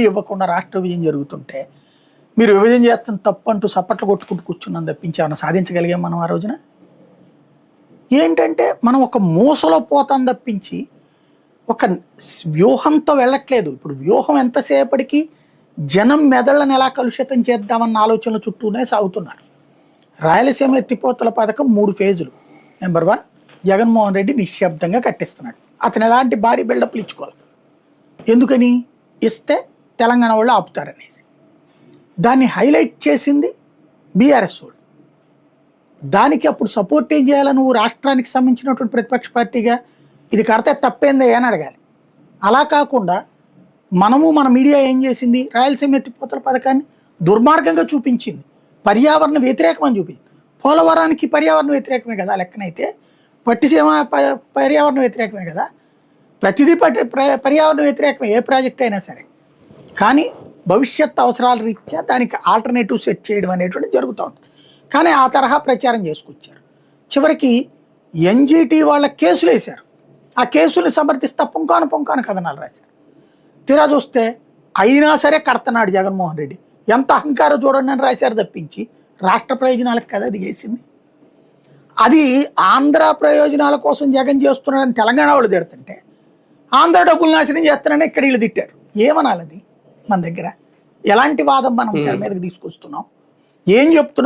ఇవ్వకుండా రాష్ట్ర విభజన జరుగుతుంటే మీరు విభజన చేస్తున్న తప్పు అంటూ సప్పట్లు కొట్టుకుంటూ కూర్చున్నాం తప్పించి ఏమైనా సాధించగలిగాం మనం ఆ రోజున. ఏంటంటే మనం ఒక మూసలో పోతాం తప్పించి ఒక వ్యూహంతో వెళ్ళట్లేదు. ఇప్పుడు వ్యూహం ఎంతసేపటికి జనం మెదళ్ళని ఎలా కలుషితం చేద్దామన్న ఆలోచనల చుట్టూనే సాగుతున్నారు. రాయలసీమ ఎత్తిపోతల పథకం 3 ఫేజులు. నెంబర్ 1, జగన్మోహన్ రెడ్డి నిశ్శబ్దంగా కట్టిస్తున్నాడు. అతను ఎలాంటి భారీ బిల్డప్లు ఇచ్చుకోవాలి. ఎందుకని? ఇస్తే తెలంగాణ వాళ్ళు ఆపుతారనేసి. దాన్ని హైలైట్ చేసింది బీఆర్ఎస్ వాళ్ళు. దానికి అప్పుడు సపోర్ట్ ఏం చేయాలి? నువ్వు రాష్ట్రానికి సంబంధించినటువంటి ప్రతిపక్ష పార్టీగా ఇది కడితే తప్పేందే అని అడగాలి. అలా కాకుండా మన మీడియా ఏం చేసింది? రాయలసీమ ఎత్తిపోతల పథకాన్ని దుర్మార్గంగా చూపించింది, పర్యావరణ వ్యతిరేకమని చూపించింది. పోలవరానికి పర్యావరణ వ్యతిరేకమే కదా లెక్కనైతే, పట్టిసీమ పర్యావరణ వ్యతిరేకమే కదా, ప్రతిదీ పర్యావరణ వ్యతిరేకమే ఏ ప్రాజెక్ట్ అయినా సరే. కానీ భవిష్యత్ అవసరాల రీత్యా దానికి ఆల్టర్నేటివ్ సెట్ చేయడం అనేటువంటి జరుగుతూ ఉంటుంది. కానీ ఆ తరహా ప్రచారం చేసుకొచ్చారు. చివరికి ఎన్జీటీ వాళ్ళ కేసులు వేశారు. ఆ కేసులు సమర్థిస్తా పొంకాను కథనాలు రాశారు. తీరా చూస్తే అయినా సరే కడతనాడు జగన్మోహన్ రెడ్డి. ఎంత అహంకారం చూడండి అని రాశారు తప్పించి రాష్ట్ర ప్రయోజనాలకు కదా అది చేసింది. అది ఆంధ్ర ప్రయోజనాల కోసం జగన్ చేస్తున్నాడని తెలంగాణ వాళ్ళు తిడుతుంటే, ఆంధ్ర డబ్బులు నాశనం చేస్తున్నాడని ఇక్కడ వీళ్ళు తిట్టారు. ఏమనాలి? అది మన దగ్గర ఎలాంటి వాదం మనం తెర మీదకి తీసుకొస్తున్నాం? ఏం చెప్తున్నాం?